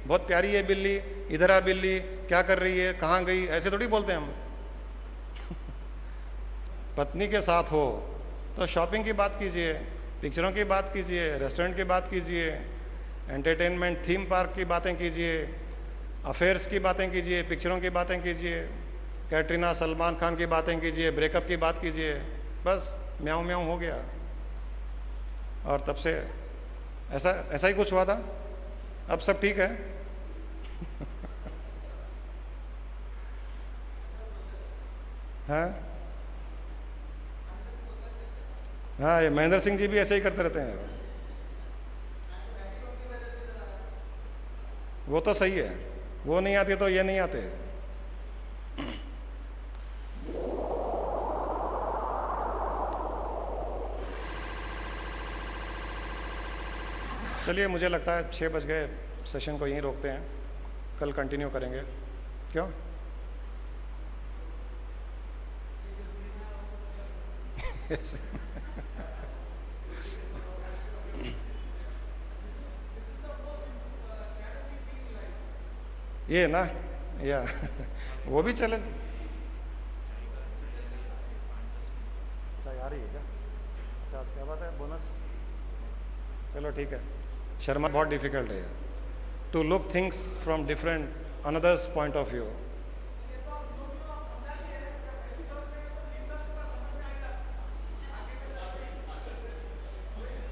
बहुत प्यारी है बिल्ली, इधर आ बिल्ली, क्या कर रही है, कहाँ गई, ऐसे थोड़ी बोलते हैं हम। पत्नी के साथ हो तो शॉपिंग की बात कीजिए, पिक्चरों की बात कीजिए, रेस्टोरेंट की बात कीजिए, एंटरटेनमेंट थीम पार्क की बातें कीजिए, अफेयर्स की बातें कीजिए, पिक्चरों की बातें कीजिए, कैटरीना सलमान खान की बातें कीजिए, ब्रेकअप की बात कीजिए, बस म्याऊं म्याऊं हो गया। और तब से ऐसा ऐसा ही कुछ हुआ था, अब सब ठीक है। हाँ हाँ, ये महेंद्र सिंह जी भी ऐसे ही करते रहते हैं। वो तो सही है, वो नहीं आती तो ये नहीं आते। चलिए, मुझे लगता है 6 बज गए, सेशन को यहीं रोकते हैं, कल कंटिन्यू करेंगे। क्यों? ये ना, या वो भी चले। चाय आ रही है क्या? अच्छा, आज क्या बात है, बोनस? चलो ठीक है। शर्मा बहुत डिफिकल्ट है to look things from different another's point of view.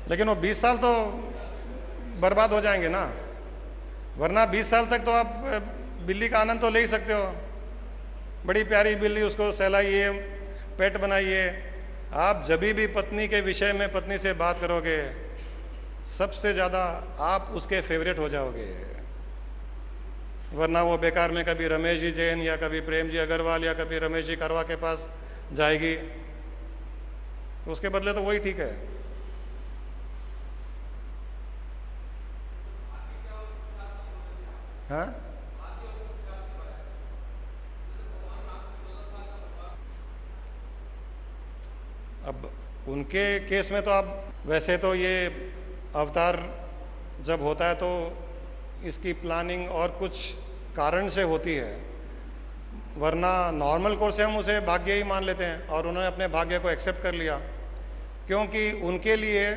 लेकिन वो 20 साल तो बर्बाद हो जाएंगे ना, वरना 20 साल तक तो आप बिल्ली का आनंद तो ले ही सकते हो। बड़ी प्यारी बिल्ली, उसको सहलाइए, पेट बनाइए। आप जब भी पत्नी के विषय में पत्नी से बात करोगे, सबसे ज़्यादा आप उसके फेवरेट हो जाओगे। वरना वो बेकार में कभी रमेश जी जैन या कभी प्रेम जी अग्रवाल या कभी रमेश जी करवा के पास जाएगी, तो उसके बदले तो वही ठीक है। हाँ, अब उनके केस में तो आप, वैसे तो ये अवतार जब होता है तो इसकी प्लानिंग और कुछ कारण से होती है, वरना नॉर्मल कोर्स से हम उसे भाग्य ही मान लेते हैं। और उन्होंने अपने भाग्य को एक्सेप्ट कर लिया, क्योंकि उनके लिए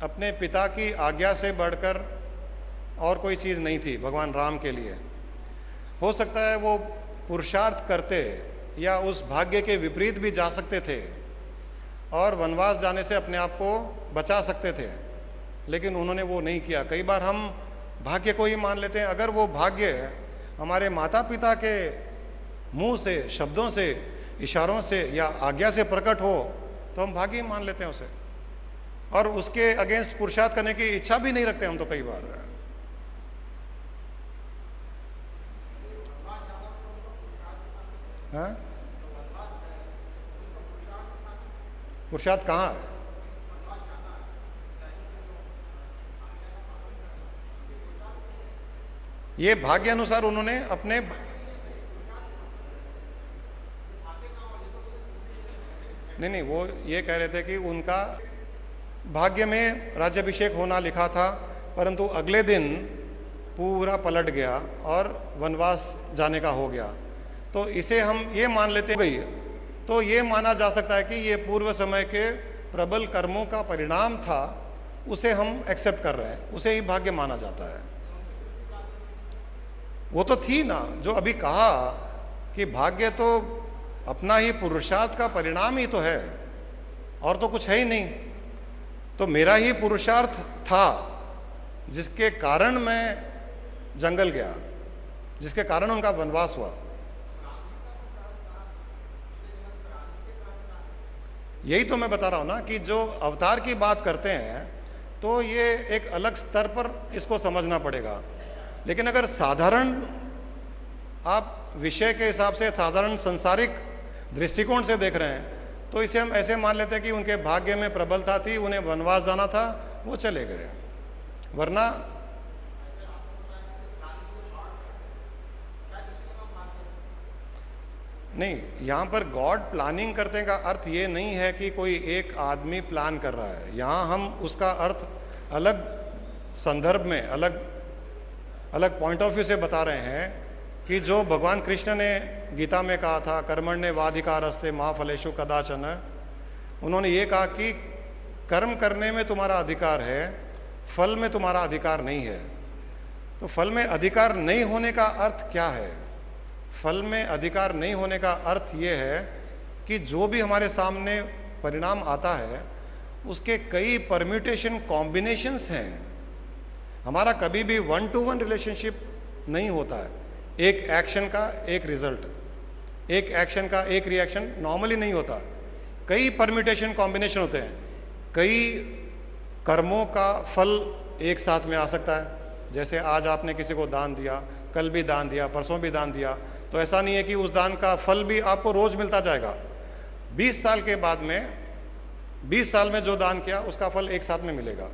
अपने पिता की आज्ञा से बढ़कर और कोई चीज़ नहीं थी भगवान राम के लिए। हो सकता है वो पुरुषार्थ करते या उस भाग्य के विपरीत भी जा सकते थे और वनवास जाने से अपने आप को बचा सकते थे, लेकिन उन्होंने वो नहीं किया। कई बार हम भाग्य को ही मान लेते हैं। अगर वो भाग्य हमारे माता पिता के मुंह से, शब्दों से, इशारों से या आज्ञा से प्रकट हो तो हम भाग्य ही मान लेते हैं उसे, और उसके अगेंस्ट पुरुषार्थ करने की इच्छा भी नहीं रखते हम तो कई बार। हाँ, पुरुषार्थ कहाँ है? ये भाग्य अनुसार उन्होंने अपने, नहीं, वो ये कह रहे थे कि उनका भाग्य में राज्याभिषेक होना लिखा था, परंतु अगले दिन पूरा पलट गया और वनवास जाने का हो गया। तो इसे हम ये मान लेते गई, तो ये माना जा सकता है कि ये पूर्व समय के प्रबल कर्मों का परिणाम था, उसे हम एक्सेप्ट कर रहे हैं, उसे ही भाग्य माना जाता है। वो तो थी ना जो अभी कहा कि भाग्य तो अपना ही पुरुषार्थ का परिणाम ही तो है, और तो कुछ है ही नहीं। तो मेरा ही पुरुषार्थ था जिसके कारण मैं जंगल गया, जिसके कारण उनका वनवास हुआ। यही तो मैं बता रहा हूं ना कि जो अवतार की बात करते हैं तो ये एक अलग स्तर पर इसको समझना पड़ेगा। लेकिन अगर साधारण आप विषय के हिसाब से, साधारण संसारिक दृष्टिकोण से देख रहे हैं, तो इसे हम ऐसे मान लेते हैं कि उनके भाग्य में प्रबलता थी, उन्हें वनवास जाना था, वो चले गए। वरना नहीं, यहां पर गॉड प्लानिंग करने का अर्थ ये नहीं है कि कोई एक आदमी प्लान कर रहा है। यहां हम उसका अर्थ अलग संदर्भ में, अलग अलग पॉइंट ऑफ व्यू से बता रहे हैं कि जो भगवान कृष्ण ने गीता में कहा था कर्मण्येवाधिकारस्ते मा फलेषु कदाचन, उन्होंने ये कहा कि कर्म करने में तुम्हारा अधिकार है, फल में तुम्हारा अधिकार नहीं है। तो फल में अधिकार नहीं होने का अर्थ क्या है? फल में अधिकार नहीं होने का अर्थ ये है कि जो भी हमारे सामने परिणाम आता है उसके कई परम्यूटेशन कॉम्बिनेशंस हैं। हमारा कभी भी 1-to-1 रिलेशनशिप नहीं होता है। एक एक्शन का एक रिजल्ट, एक एक्शन का एक रिएक्शन नॉर्मली नहीं होता। कई परम्यूटेशन कॉम्बिनेशन होते हैं। कई कर्मों का फल एक साथ में आ सकता है। जैसे आज आपने किसी को दान दिया, कल भी दान दिया, परसों भी दान दिया, तो ऐसा नहीं है कि उस दान का फल भी आपको रोज मिलता जाएगा। 20 साल के बाद में, 20 साल में जो दान किया उसका फल एक साथ में मिलेगा।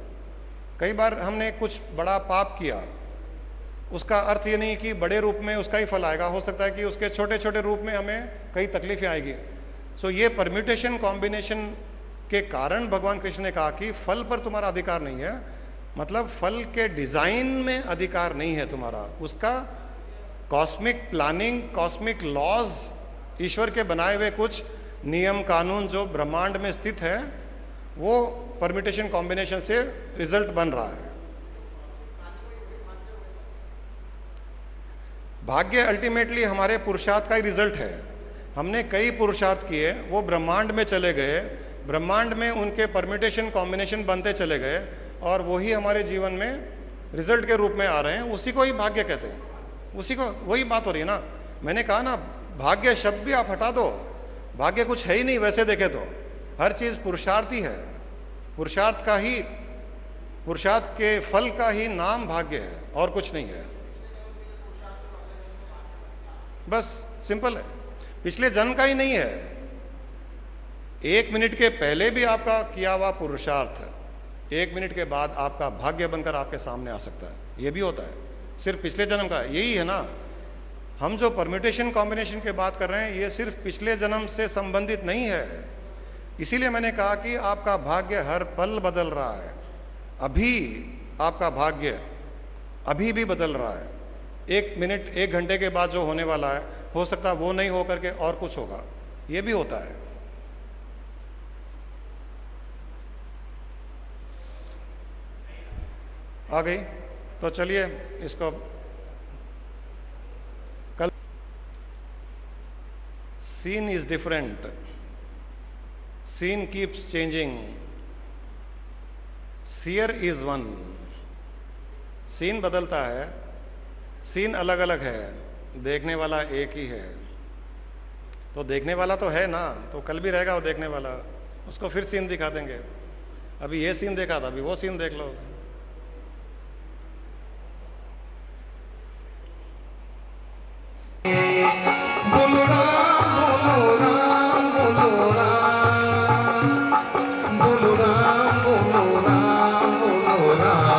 कई बार हमने कुछ बड़ा पाप किया, उसका अर्थ ये नहीं कि बड़े रूप में उसका ही फल आएगा, हो सकता है कि उसके छोटे छोटे रूप में हमें कई तकलीफें आएगी। सो ये परम्यूटेशन कॉम्बिनेशन के कारण भगवान कृष्ण ने कहा कि फल पर तुम्हारा अधिकार नहीं है, मतलब फल के डिजाइन में अधिकार नहीं है तुम्हारा। उसका कॉस्मिक प्लानिंग, कॉस्मिक लॉज, ईश्वर के बनाए हुए कुछ नियम कानून जो ब्रह्मांड में स्थित है, वो परम्यूटेशन कॉम्बिनेशन से रिजल्ट बन रहा है। भाग्य अल्टीमेटली हमारे पुरुषार्थ का ही रिजल्ट है। हमने कई पुरुषार्थ किए, वो ब्रह्मांड में चले गए, ब्रह्मांड में उनके परम्यूटेशन कॉम्बिनेशन बनते चले गए और वही हमारे जीवन में रिजल्ट के रूप में आ रहे हैं। उसी को ही भाग्य कहते हैं, उसी को, वही बात हो रही है ना। मैंने कहा ना, भाग्य शब्द भी आप हटा दो, भाग्य कुछ है ही नहीं। वैसे देखे तो हर चीज पुरुषार्थ ही है। पुरुषार्थ का ही, पुरुषार्थ के फल का ही नाम भाग्य है और कुछ नहीं है। बस सिंपल है, पिछले जन्म का ही नहीं है। 1 मिनट के पहले भी आपका किया हुआ पुरुषार्थ 1 मिनट के बाद आपका भाग्य बनकर आपके सामने आ सकता है। ये भी होता है, सिर्फ पिछले जन्म का। यही है ना, हम जो परम्यूटेशन कॉम्बिनेशन की बात कर रहे हैं ये सिर्फ पिछले जन्म से संबंधित नहीं है। इसीलिए मैंने कहा कि आपका भाग्य हर पल बदल रहा है। अभी आपका भाग्य अभी भी बदल रहा है। 1 मिनट 1 घंटे के बाद जो होने वाला है, हो सकता है वो नहीं हो करके और कुछ होगा। ये भी होता है। आ गई तो चलिए इसको कल। Scene is different, scene keeps changing, seer is one. Scene बदलता है, सीन अलग अलग है, देखने वाला एक ही है। तो देखने वाला तो है ना, तो कल भी रहेगा वो देखने वाला, उसको फिर सीन दिखा देंगे। अभी ये सीन देखा था, अभी वो सीन देख लो। बोलो राम बोलो राम बोलो राम, बोलो राम बोलो राम बोलो राम।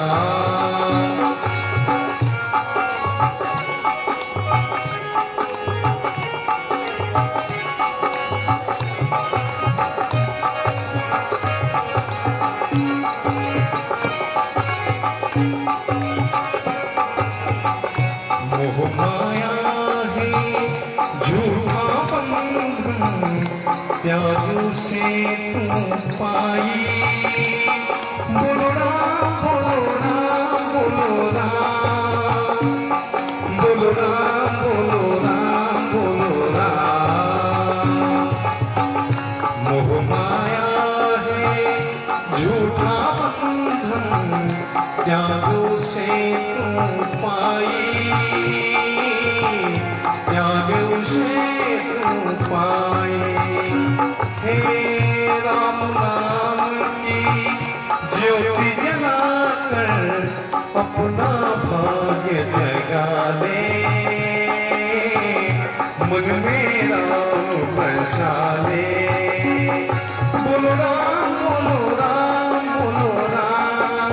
मोह माया झूठा बंधन त्याग से तू पाई। बोलो राम बोलो राम बोलो राम, बोलो राम बोलो राम बोलो राम। मोह माया है झूठा बंधन त्याग से तू पाई, त्याग से तू पाए। हे राम नाम की ज्योति जलाकर अपना भाग्य जगा ले, मन में राम बसा ले। बोलो राम बोलो राम बोलो राम,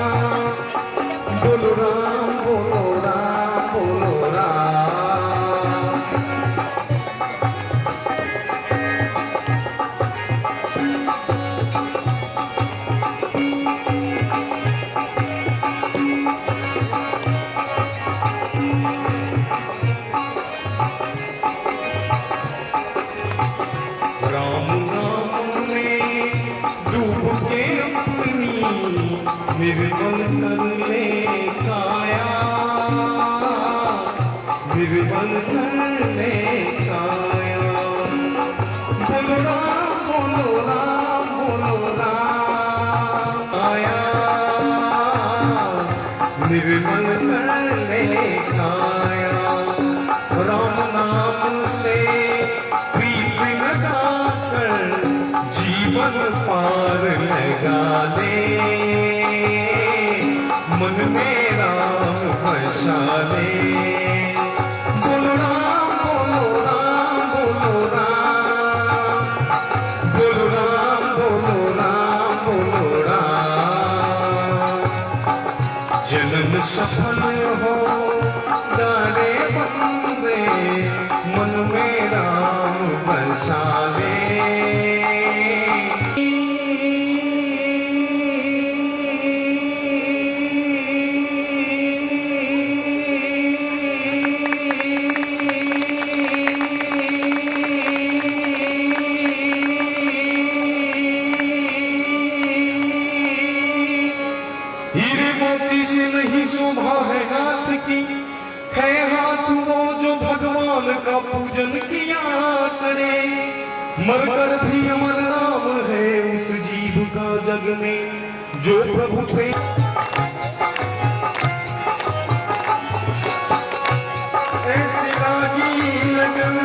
बोलो राम बोलो राम बोलो राम। राम नाम में डूब के अपनी निर्मल कर ले काया, निर्मल कर ले काया। बोलो राम बोलो राम बोलो राम आया, निर्मल कर ले काया। राम नाम से प्रीत लगाकर जीवन पार लगा ले, मन में राम बसा ले। बोलो राम बोलो राम बोलो राम, बोलो राम बोलो राम बोलो राम। जन्म सफल हो दारे बंदे, मन में राम बसा ले। हीरे मोती से नहीं शोभा है हाथ की, है हाथ वो जो भगवान का पूजन किया करे। मरकर भी अमर नाम है उस जीव का जग में जो प्रभु थे। ऐसे लागी लगन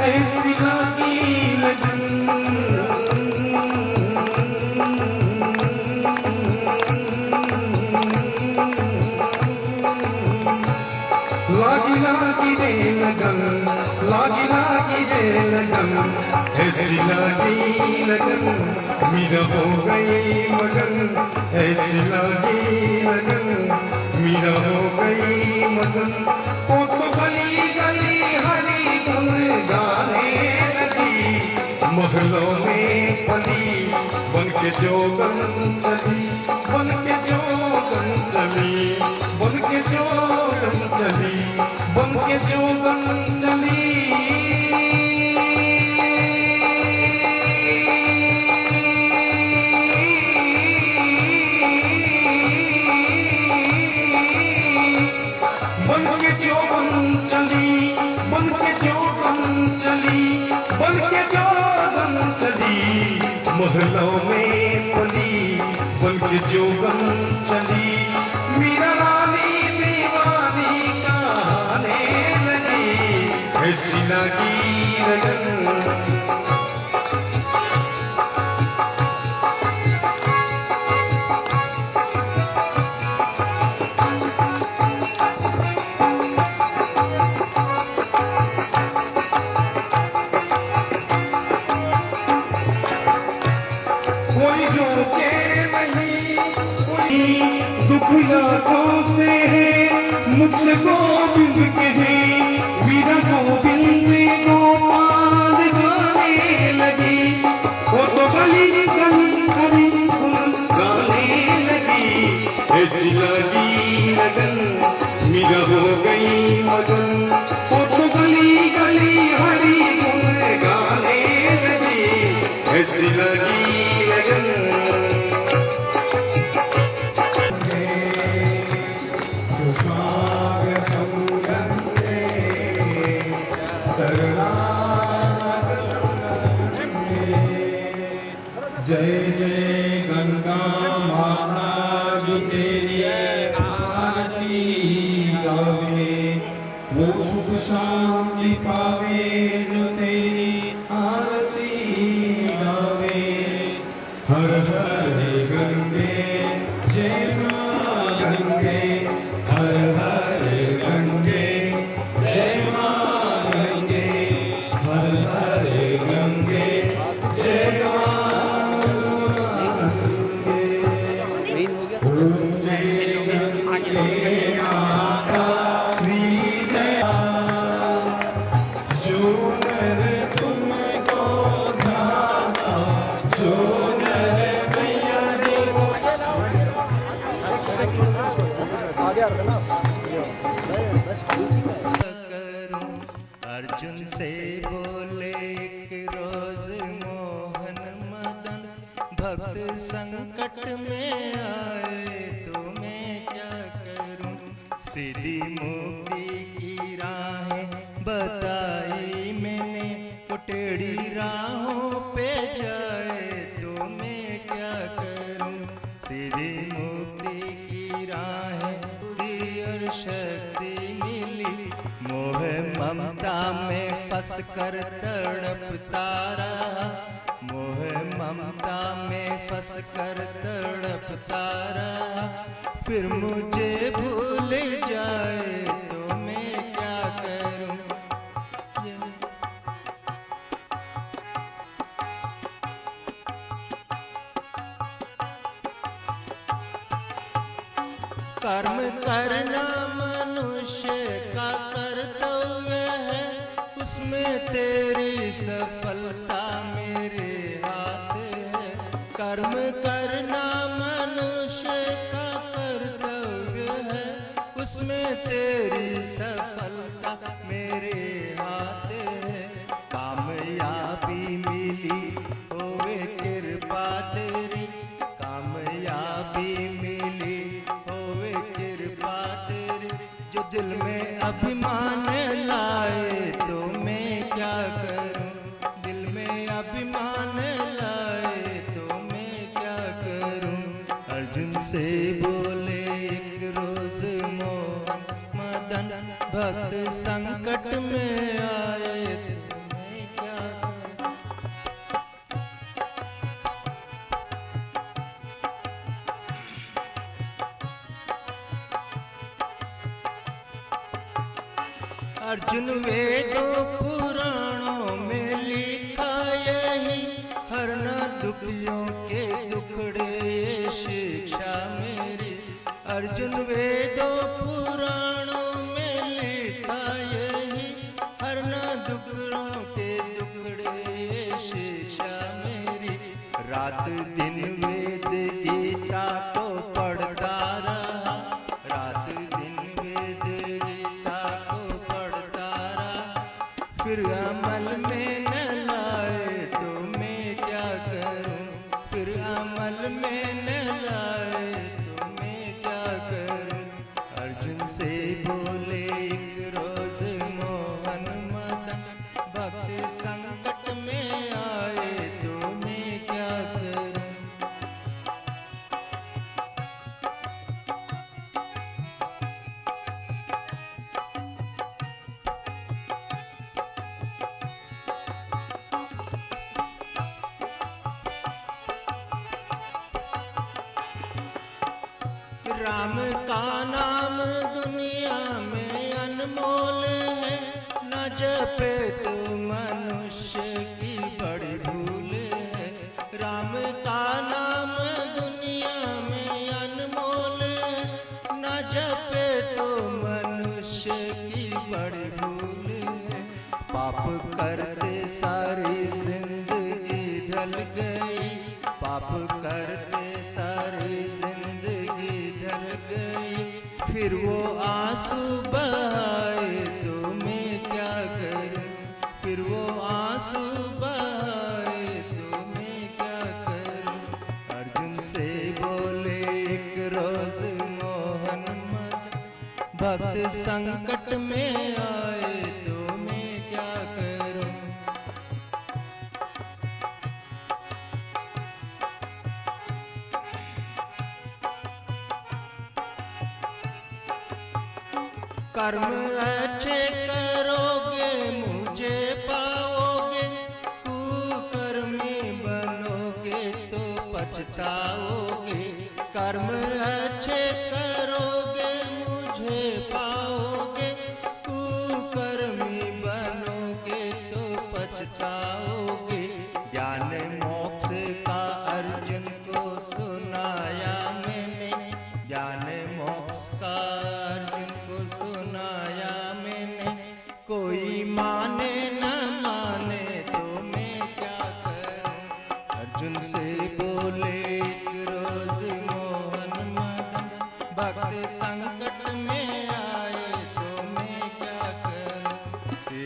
ऐसी लागी लगन, लागी लागी रे लगन, लागी लागी रे लगन। ऐसी लागी लगन मीरा हो गई मगन, ऐसी लागी लगन मीरा हो गई मगन। वो तो गली गली हरी गुन गाने लगी, महलों में पली बन के जोगन चली, बन के जोगन चली, बन के जोगन चली, बन के जोगन चली। बन के जोगन चली, बन के जोगन चली, बन के जोगन चली, महलों में पली बन के जोगन चली। मीरा रानी दीवानी कहाने लगी, ऐसी लगी लगन। कोई रोके नहीं, कोई दुख लाखों से है, मुझसे गोविंद कहे। वीरा गोविंद गोपाल गाने लगी, वो तो गली गली हरी गुन गाने लगी। ऐसी लगी लगन मीरा हो गई मगन, वो तो गली गली हरी गुन गाने लगी। ऐसी लगी लगन सुस्वागतम गंगे जय जय गंगा माता जो तेरी आरती गावे, वो सुख शांति पावे जो तेरी आरती गावे। हर हर गंगे जय मां गंगे, हर हर गंगे जय मां गंगे, हर हर गंगे जय मां गंगे। जय गंगे माता श्री जय अर्जुन से बोले एक रोज मोहन मदन, भक्त संकट में आए तो मैं क्या करूं। सीधी मुक्ति की राहें बताई मैंने, तो टेढ़ी राहों पे जाए तो मैं क्या करूं। सीधी मुक्ति की राहें दी और शक्ति मिली, मोह ममता में फंस कर तड़पता रहा। मोह ममता में फंस कर तड़पता रहा, फिर मुझे भूल जाए तो मैं क्या करूं। कर्म करना मनुष्य का कर्तव्य है, उसमें तेरी सफलता मेरे हाथ है। कर्म करना मनुष्य का कर्तव्य है, उसमें तेरी सफलता मेरे हाथ है। कामयाबी मिली होवे कृपा तेरी, कामयाबी मिली होवे कृपा तेरी। जो दिल में अभिमान लाए तो मैं क्या करूं। दिल में अभिमान लाए तो मैं क्या करूं। अर्जुन से बोले एक रोज मोहन मदन, भक्त संकट में आए तो मैं क्या करूं। अर्जुन वेदों पुराणों में लिखा यही, हरना दुखियों के दुखड़े ये शिक्षा मेरी। अर्जुन वेदों पुराणों में लिखा यही, हरना दुखड़ों के दुखड़े ये शिक्षा मेरी। रात दिन वेद गीता को पढ़ता रहा, रात दिन वेद गीता को पढ़ता रहा। फिर अमल में न लाए तो मैं क्या करूं। फिर अमल में न लाए तो मैं क्या करूं। अर्जुन से बोले एक रोज मोहन मदन, भक्त संकट में आए तो मैं क्या करूं। राम का नाम दुनिया में अनमोल है, न जपे तो मनुष्य की बड़ी भूल है। राम का नाम दुनिया में अनमोल है, न जपे तो मनुष्य की बड़ी भूल है। पाप करते सारी जिंदगी ढल गई, पाप करते सारी जिंदगी ढल गई। फिर वो आंसू बहाए तो मैं क्या करूं। फिर वो आंसू बहाए तो मैं क्या करूं। अर्जुन से बोले एक रोज मोहन मदन, भक्त संकट में आए तो मैं क्या करूं। कर्म अच्छे करोगे मुझे पाओगे, कुकर्मी बनोगे तो पछताओगे। कर्म अच्छे करोगे मुझे पाओगे, कुकर्मी बनोगे तो पछताओगे। ज्ञान मोक्ष का अर्जुन को सुनाया मैंने, ज्ञान मोक्ष का अर्जुन को सुनाया मैंने। कोई माने न माने तो मैं क्या करूं। अर्जुन से बोले एक रोज मोहन मदन, भक्त संकट में आए तो मैं क्या करूं। श्री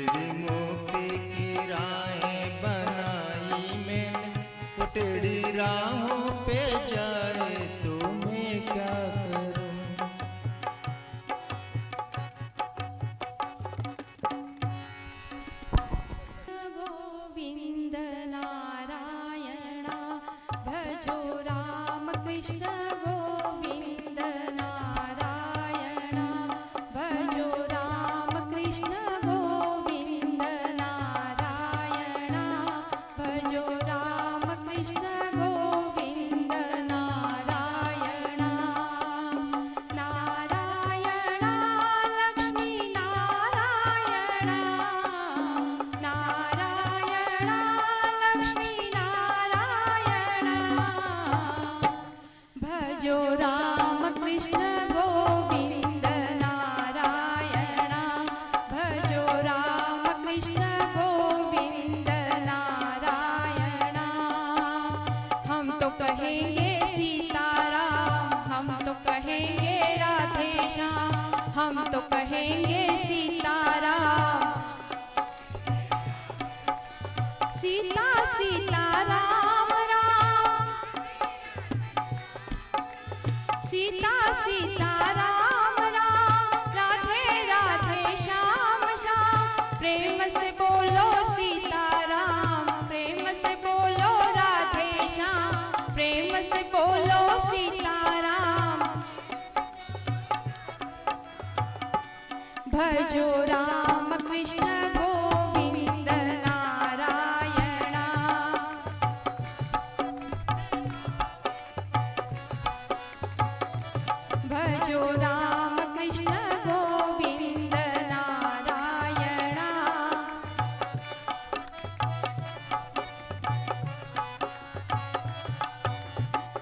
कृष्ण गोविंद नारायण। हम तो कहेंगे सीताराम, हम तो कहेंगे राधे श्याम, हम तो कहेंगे सीताराम। सीता सीता राम राम, सीता सीता राम राम, राधे राधे श्याम श्याम। प्रेम से बोलो सीताराम, प्रेम से बोलो राधे श्याम, प्रेम से बोलो सीताराम। भजो राम कृष्ण गोविंद नारायण। भजो राम कृष्ण गोविंद नारायण।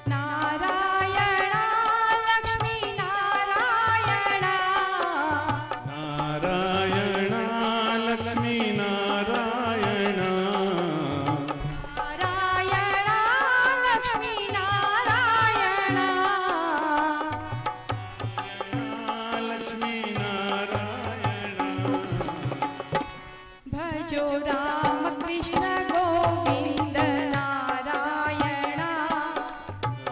नारायण लक्ष्मी नारायण, नारायण लक्ष्मी नारायण, नारायण लक्ष्मी नारायण। लक्ष्मी नारायण। भजो राम कृष्ण गोविंद नारायण।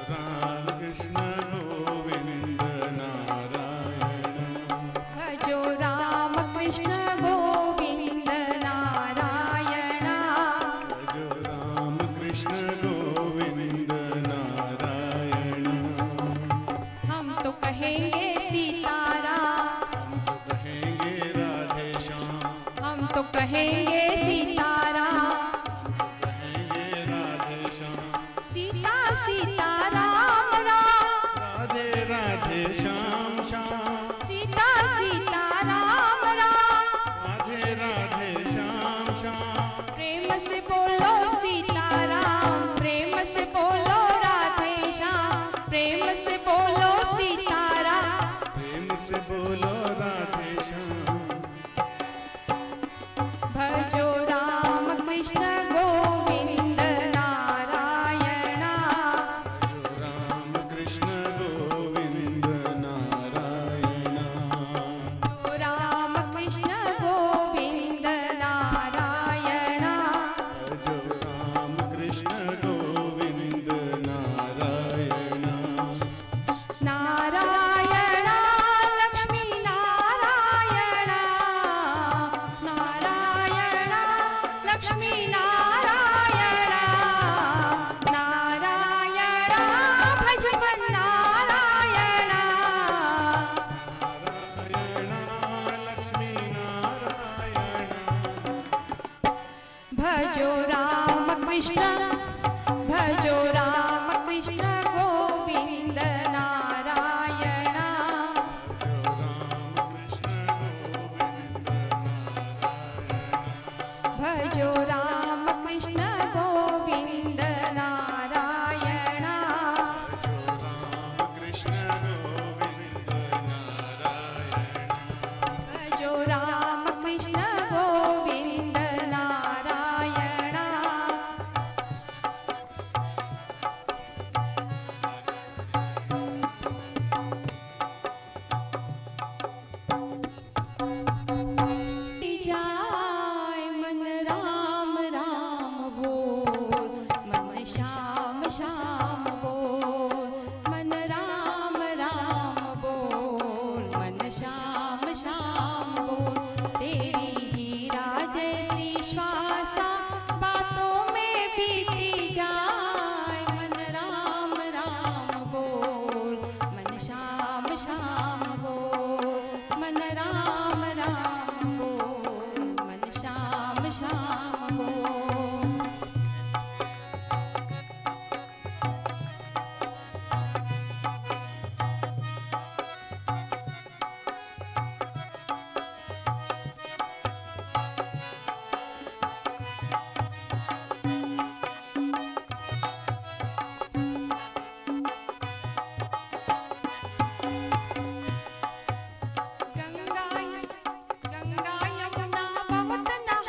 राम कृष्ण गोविंद नारायण। भजो राम कृष्ण गोविंद नारायण। भजो राम कृष्ण गोविंद नारायण। हम तो कहेंगे सीताराम, हम तो कहेंगे राधे श्याम, हम तो कहेंगे सीताराम। हम तो कहेंगे राधे श्याम। सीता सीता राम राम, राधे राधे श्याम श्याम, सीता सीता राम राम। राधे राधे श्याम श्याम। प्रेम से बोलो सीताराम, प्रेम से बोलो राधे श्याम, प्रेम से बोलो सीताराम। प्रेम से बोलो राधे श्याम। भजो राम कृष्ण गोविंद नारायण। भजो राम कृष्ण गोविंद नारायण। भजो राम कृष्ण गोविंद नारायण। भजो राम कृष्ण गोविंद नारायण। नारायण लक्ष्मी नारायण, नारायण लक्ष्मी नारायण। नारायण भजवन नारायण। नारायण लक्ष्मी नारायण। भजो राम कृष्ण, भजो राम कृष्ण गोविंद नारायण। भजो राम कृष्ण गोविंद नारायण। भजो राम कृष्ण गोविंद नारायण। भजो राम कृष्ण गोविंद नारायण। भजो राम कृष्ण गोविंद नारायण। जाय मन राम राम बोल, मन श्याम श्याम बोल। मन राम राम बोल, मन श्याम श्याम बोल। तेरी हीरा जैसी श्वासा बातों में बीती जाए। मन राम राम बोल, मन श्याम श्याम बोल। मन राम राम बोल, मन श्याम श्याम बोल। गंगा गंगा यमुना बहुत नहा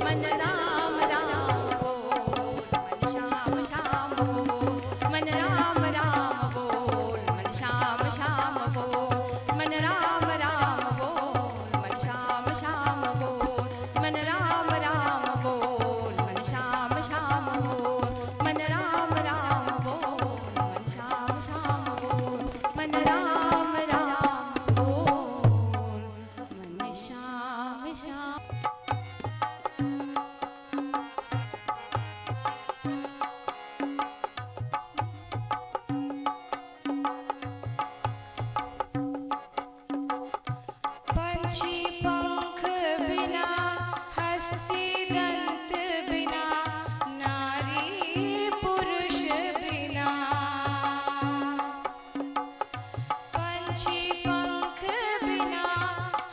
मन राम राम बोल, मन श्याम श्याम बोल, मन राम राम बोल, मन श्याम श्याम बोल, मन राम राम बोल, मन श्याम श्याम बोल, मन राम राम बोल, मन श्याम श्याम बोल, मन राम राम बोल, मन श्याम श्याम बोल, मन राम राम बोल, मन श्याम श्याम। पंछी पंख बिना, हस्ती दंत बिना, नारी पुरुष बिना। पंछी पंख बिना,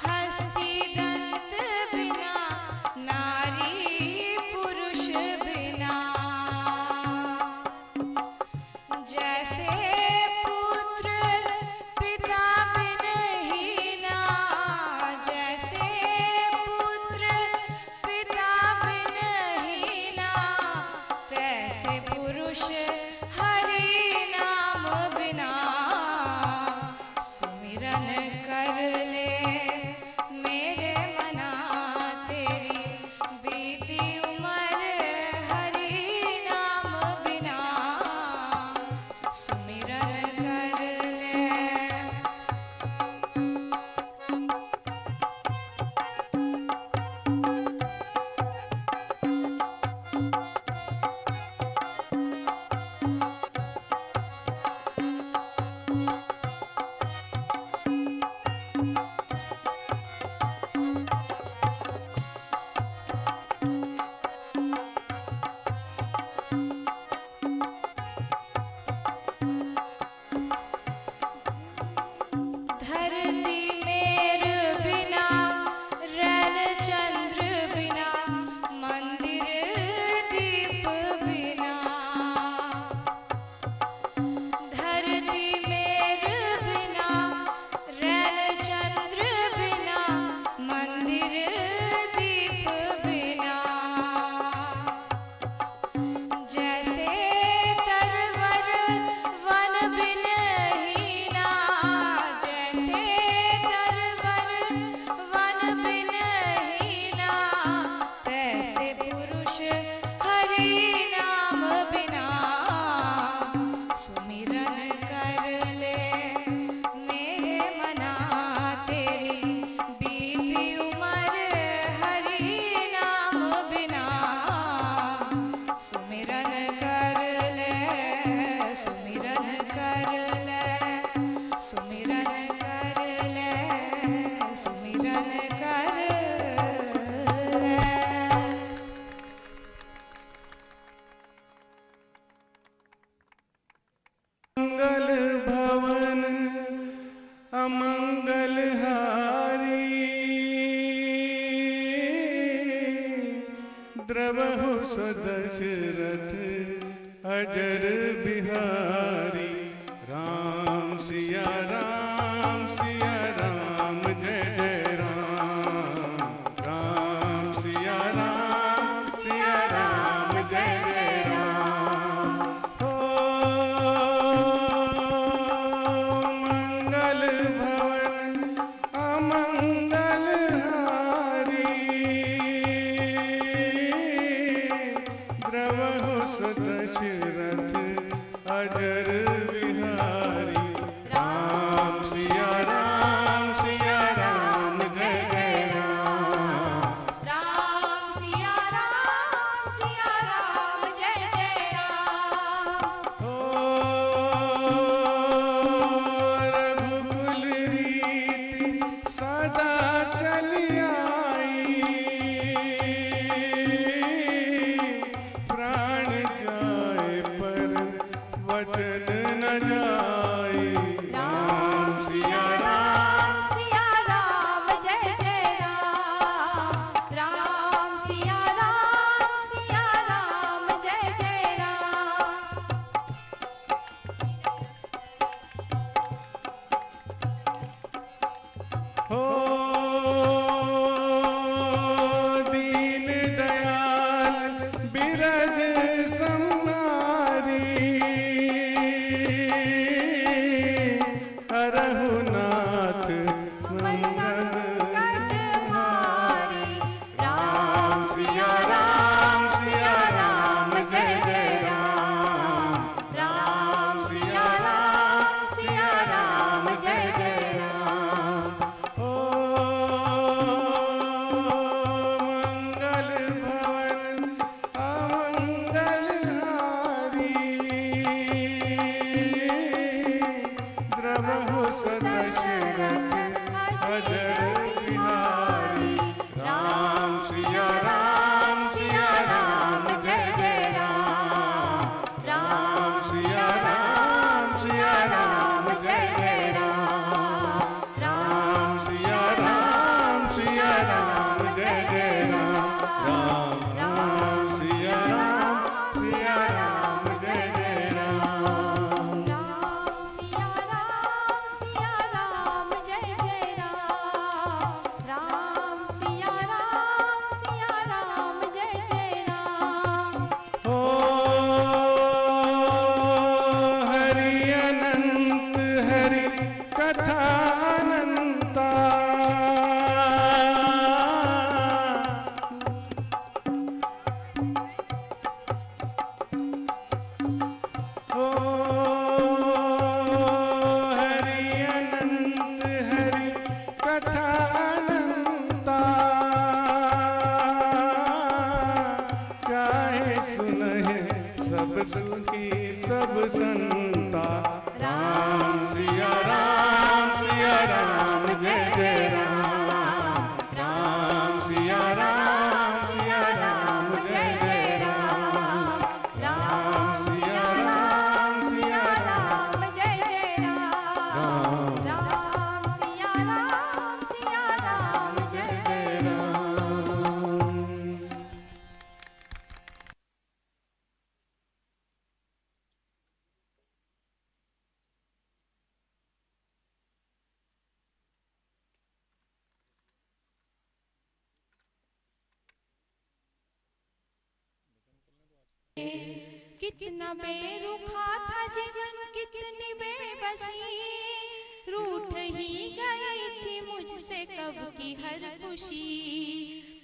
हस्ती दंत बिना, नारी पुरुष बिना। जैसे पुत्र पिता बिन हीना, जैसे पुत्र पिता बिन हीना, तैसे पुरुष हरि नाम बिना। सुमिरन कर ले मेरे मना, तेरी बीती उम्र हरि नाम बिना। सुमिरन कर ले। धरती मेर बिना, रैन चंद्र बिना, मंदिर दीप बिना। धरती मेर बिना, रैन चंद्र बिना, मंदिर दीप बिना। जैसे तरवर वन बिन हीना, जैसे तरवर वन बिन हीना, तैसे पुरुष हरि नाम बिना। सुमिरन कर ले मेरे मना, तेरी बीती उम्र हरि नाम बिना। सुमिरन कर ले, सुमिरन कर ले, सुमिरन कर ले, सुमिरन कर ले। मंगल भवन अमंगल हारी, द्रवहु सदशरथ अजर बिहारी। राम सिया राम, सिया राम, जय जय राम। राम सिया राम, सिया राम, जय जय राम। मंगल भवन अमंगल हारी, द्रवहु सदशरथ अजर बिहारी। राम सिया राम, सिया राम, जय जय राम। राम सिया राम, सिया राम, जय जय राम। रघुकुल रीति सदा चली आई, प्राण जाए पर वचन सिया राम सिया राम जय जय राम राम सिया राम सिया राम जय जय राम राम सिया राम सिया राम जय जय राम राम राम सिया राम सिया राम जय जय राम राम सिया राम जय जय राम राम सिया राम जय जय राम ओ हरि अनंत हरि कथा अनंता ओ हरि अनंत हरि कथा अनंता गाए सुनहे सब सुखी सब संता राम सिया राम जय जय राम राम सिया राम जय जय राम राम सिया राम जय जय राम राम सिया राम जय जय राम कितना बेरुखा था जीवन कितनी बेबसी रूठ ही गई थी मुझसे कब की हर खुशी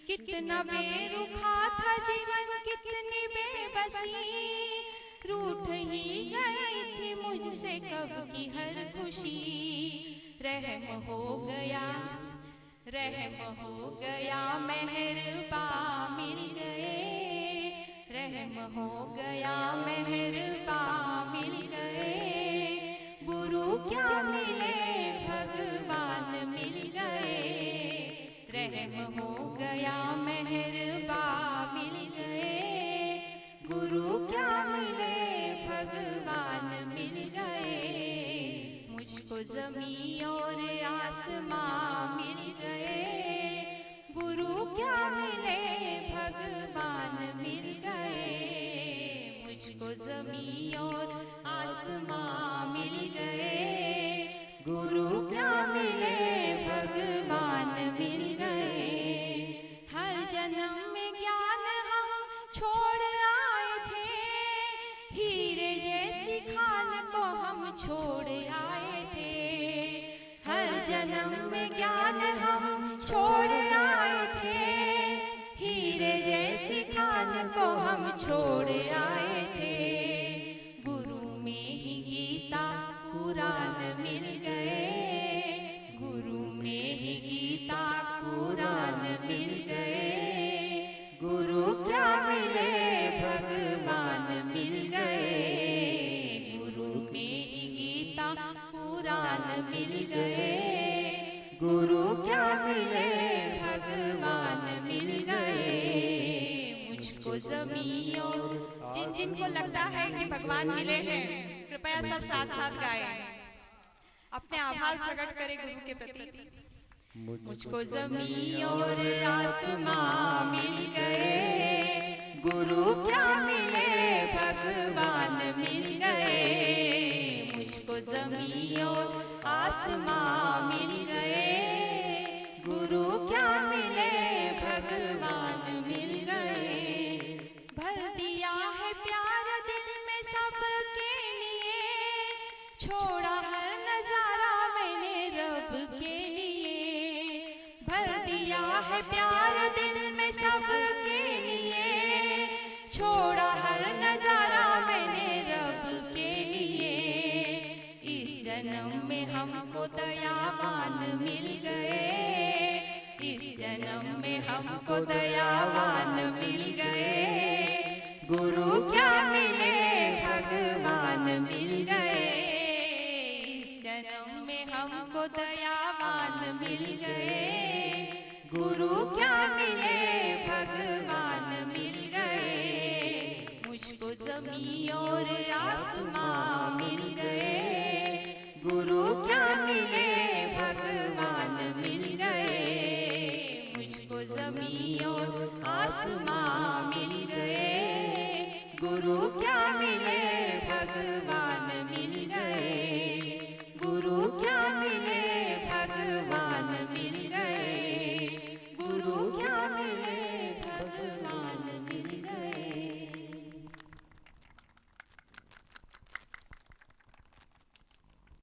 कितना बेरुखा था जीवन कितनी बेबसी रूठ ही गई थी मुझसे कब की हर खुशी रहम हो गया मेहरबा मिल गए रहम हो गया मेहरबा मिल गए गुरु क्या मिले भगवान मिल गए रहम हो गया मेहरबा मिल गए गुरु क्या मिले भगवान मिल गए मुझको ज़मीं और आसमां मिल गए गुरु क्या मिले भगवान मिल गए मुझको ज़मीं और आसमां मिल गए गुरु क्या मिले भगवान मिल गए हर जन्म में ज्ञान हम छोड़ आए थे हीरे जैसी खान को हम छोड़ आए थे हर जन्म में ज्ञान हम छोड़ आए थे हीरे जैसी खान को हम छोड़ आए थे गुरु में ही गीता कुरान मिल गए गुरु में ही गीता कुरान मिल गए गुरु क्या मिले भगवान मिल गए गुरु में ही गीता कुरान मिल गए गुरु क्या मिले भगवान मिल गए मुझको ज़मीं जिन जिनको लगता है कि भगवान मिले हैं कृपया सब साथ साथ गाएं अपने आभार प्रकट करें गुरु के प्रति मुझको ज़मीं और आसमां मिल गए गुरु क्या मिले भगवान मिल गए मुझको ज़मीं और आसमां मिल गए गुरु क्या मिले भगवान मिल गए भर दिया है प्यार दिल में सबके लिए छोड़ा हर नजारा मैंने रब के लिए भर दिया है प्यार दिल में सबके लिए छोड़ा हर नजारा मैंने रब के लिए इस जन्म में हमको दयावान मिल गए इस जन्म में हमको दयावान मिल गए गुरु क्या मिले भगवान मिल गए इस जन्म में हमको दयावान मिल गए गुरु